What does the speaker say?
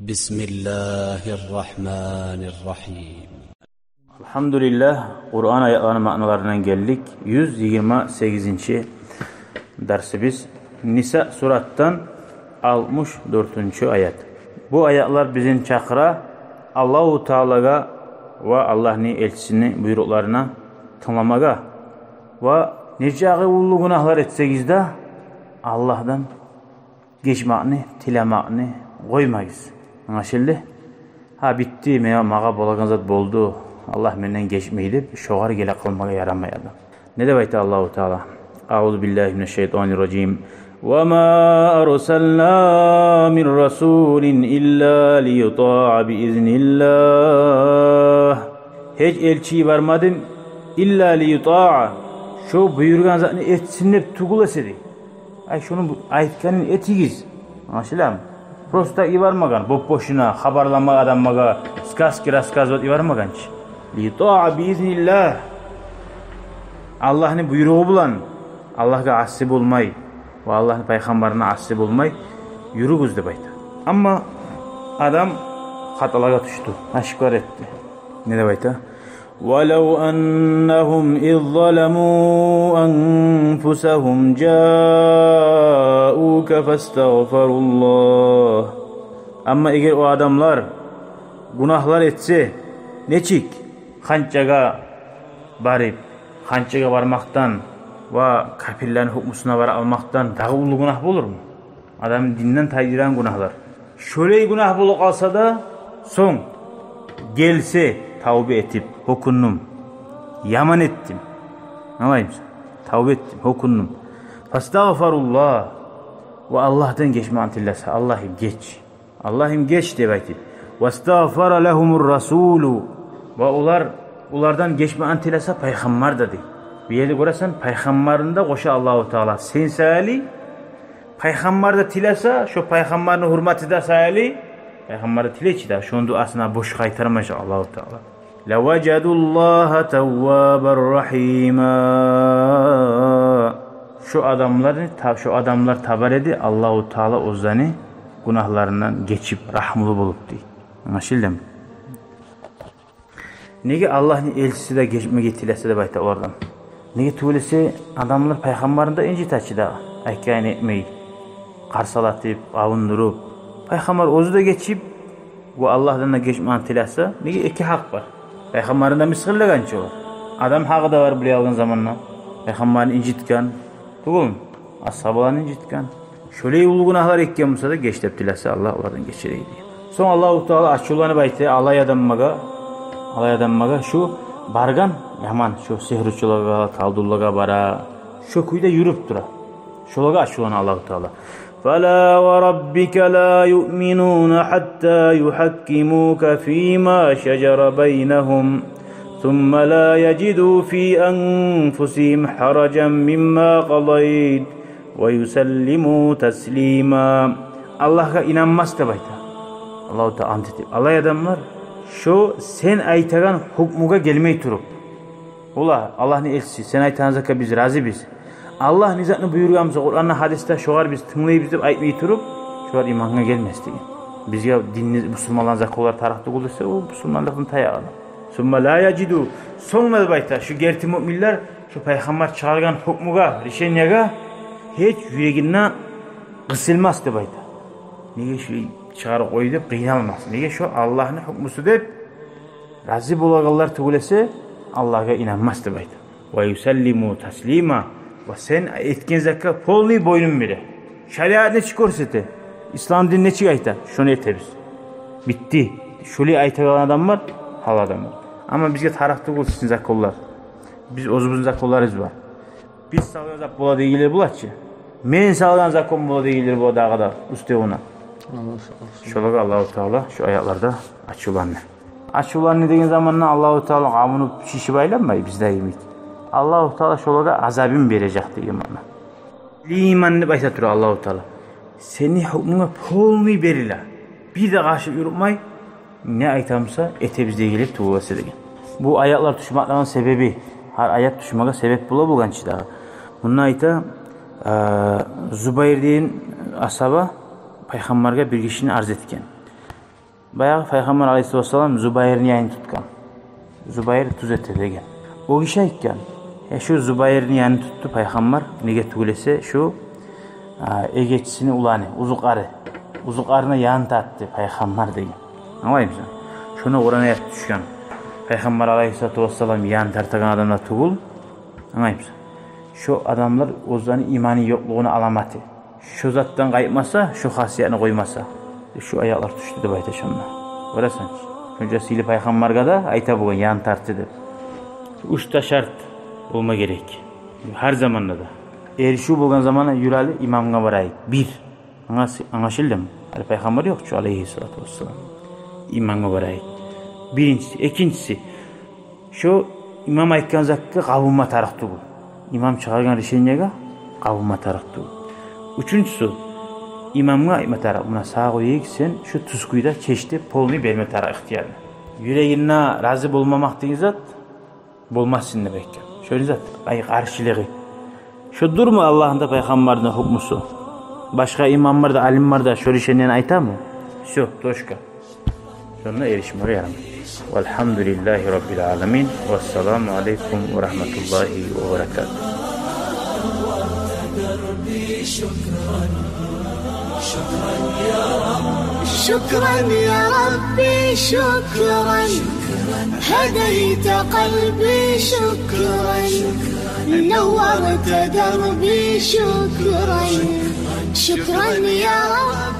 Bismillahirrahmanirrahim. Elhamdülillah, Kur'an ayetlerinin manalarından geldik. 128. dersimiz Nisa surattan 64. ayet. Bu ayetler bizim çakıra Allahu Teala'ga ve Allah'ın elçisinin buyruklarına tınlamaga ve nece ulu günahlar etseniz de Allah'dan geçmağını, tilemağını koymayız. Anlaşıldı? Ha bitti mi mağa bolagan zat boldu. Allah menden geçmeydi. Şoğar gele kılmaga yaramaydı. Ne demek Allahu Teala? Euzu billahi mineşşeytanirracim. Ve ma arsalna min rasulin illa liyuta'a biiznillah. Hiç elçi varmadım illa liyuta'a. Şu buyurgan zatını etsinip tugulasıdı. Ay şunun ayetkenin etigiz. Anlaşıldı mı? Prosta ivarmagan, boşuna haberlama adammaga, skaz ivarmagan. Lita'a biiznillah. Allah'ın buyruğu bulan, Allah'a asip olmay ve Allah'ın peygamberine asip olmay yürügüz de bayta. Ama adam hatalara düştü, aşkar etti. Ne de bayta? وَلَوْ أَنَّهُمْ إِذْ ظَلَمُوا أَنفُسَهُمْ جَاءُوكَ فَاسْتَغْفَرُوا اللّٰهِ. Ama eğer o adamlar günahlar etse, neçik? Hançaga barip, hançaga varmaktan ve kafirlerin hükmüsüne var almaktan daha ulu günah olur mu? Adam dinden taydiren günahlar. Şöyle günah bulup kalsa da son gelse tavbe etip hokunnum yaman ettim. Anlayayım mısın? Tavbe ettim, hokunnum. Fastağfarullah ve Allah'tan geçme antillese. Allah'ım geç demektir. Vestağfara lehumur rasulu ve onlardan geçme antillese peygamber dedi. Bir yerde görürsen peygamberinde koşa Allahu Teala. Sen sayali peygamber de tilese şu peygamberin hürmeti de sayali peygamber de tileçi de şunun duasına boş kaytarmış Allahu Teala. Levacedullaha tevvaber rahima. Şu adamlar tabar edi Allahu Teala ozanı günahlarından geçip rahmlı bulup diye. Anlaşıldı mı? Nege Allah'ın elçisi de geçme getirese de bayta oradan. Nege tuğlesi adamlar peygamberinde inci taçı da aykayn etmeyi karsalatıp, avundurup peygamber ozu da geçip bu Allah'tan da geçme antilasa nege iki hak var. Peygamberinde misgillegan çoğu. Adam hakkı da var bile algın zamanla. Peygamberini incitken, doğru ashabalarını incitken. Şöyle ulu günahlar ekken olsa da geç teptilese Allah oradan geçireydi. Son Allahu Teala açılanı baytı alay adammaga şu bargan yaman şu sihirçulaga, kaldullaga bara. Şu kuyda yürüp dura. Şolaga açılanı Allahu Teala. فَلَا وَرَبِّكَ لَا يُؤْمِنُونَ حَتَّى يُحَكِّمُوكَ فِي مَا شَجَرَ بَيْنَهُمْ ثُمَّ لَا يَجِدُوا فِي أَنفُسِهِمْ حَرَجًا مِمَّا قَضَيْتَ وَيُسَلِّمُوا تَسْلِيمًا. Allah'a inanmaz da bayta. Allah-u Teala antitip. Allah adamlar şu sen aytagan hukmuga gelmeyi turup. Ula Allah'ın elçisi sen aytanızaka biz razı biz. Allah nizatını buyurgamıza Kur'an'la hadiste şoğar biz tınlayıp biz aytmayı turup şoğar imanına gelmez diye. Biz ya dininiz Müslümanların zakolar tarahtı olursa o Müslümanlıkın tayağını. Summa la yacidu. Sonra bayta şu gerti müminler şu peygamber çağırgan hukmuga, rişenyaga hiç yüreğinden kısılmaz da bayta. Niye şu çağırı koydu kıynalmaz. Niye şu Allah'ın hukmusu deyip razı bulağallar tügülese Allah'a inanmaz da bayta. Ve yusallimu taslima. Ve sen etkin zakka polni boynun biri. Şeriat ne çıkorsete? İslam din ne çıkayta? Şunu yeteriz. Bitti. Şöyle ayta kalan adam var, hal adam var. Ama bizge tarafta olsun zakkollar. Biz ozubuzun zakkollarız var. Biz sağlayan zakkolar değildir bulatçı. Men sağlayan zakkon bula değildir bu dağda üstte ona. Şöyle Allahu Teala şu ayetlarda açılanı. Açılanı dediğin zamanla Allahu Teala amını şişi baylanmay bizde yemek. Allah-u Teala şolaga azabim verecek diye mana. Limanını başlatır Allah-u Teala. Seni hukmuna polnu berila. Bir de karşı yürümay ne aytamsa ete bizde gelip tuğlası degan. Bu ayetler düşmakların sebebi, her ayet düşmaga sebep bula bulgançı daha. Bunun ayta Zubayr deyin asaba Peygamberge bir kişini arz etken. Bayağı Peygamber Aleyhisselam Zübeyir'in yanını tutkan. Zübeyir tuz eti degen. O kişi aytkan. Şu Zübeyir'in yanını tuttu Peygamber. Nege tugulese şu egeçisini ulanı, uzuqarı. Uzuqarına yan tattı Peygamber degen. Anlayayım sen? Şunu Kur'an'a ayet düşken. Peygamber Aleyhisselam yan tartagan adamlar tugul. Anlayayım sen? Şu adamlar ozanın imani yokluğunu alamatı. Şu zattan kayıpmasa, şu hasiyetini koymasa. Şu ayaklar düştü de bayta şunlar. Görəsən. Önce sili Peygamber'e da ayta bugün yan tartıdı. Üçta şart olma gerek. Her zamanda da. Eğer şu bulgan zamana yürali imamga barayık. Bir. Anlaşıldı mı? Peygamber yok şu Aleyhisselatü Vesselam. İmamga barayık. Birincisi. İkincisi. Şu imam aytkan zakka kavunma tarıktı bu. İmam çıkargan rişenyega kavunma tarıktı bu. Üçüncüsü. İmamga aytma tarık. Buna sağ koyayık sen şu tuzkuyda çeşitli polunu verme tarık ihtiyarını. Yüreğine razı bulmamak deyin zat. Bulmazsın demek ki. Şöyle zat. Ay karşılığı. Şu durma Allah'ın da Peygamber'in hukmusu. Başka imamlar da alimler da şöyle şeyden aytar mı? Şu toşka. Şuna erişim oraya yaramıyor. Velhamdülillahi Rabbil alemin. Vesselamu aleyküm ve rahmetullahi ve berekatuhu. شكرا يا ربي شكرا هديت قلبي شكرا نورت دربي شكرا شكرا يا رب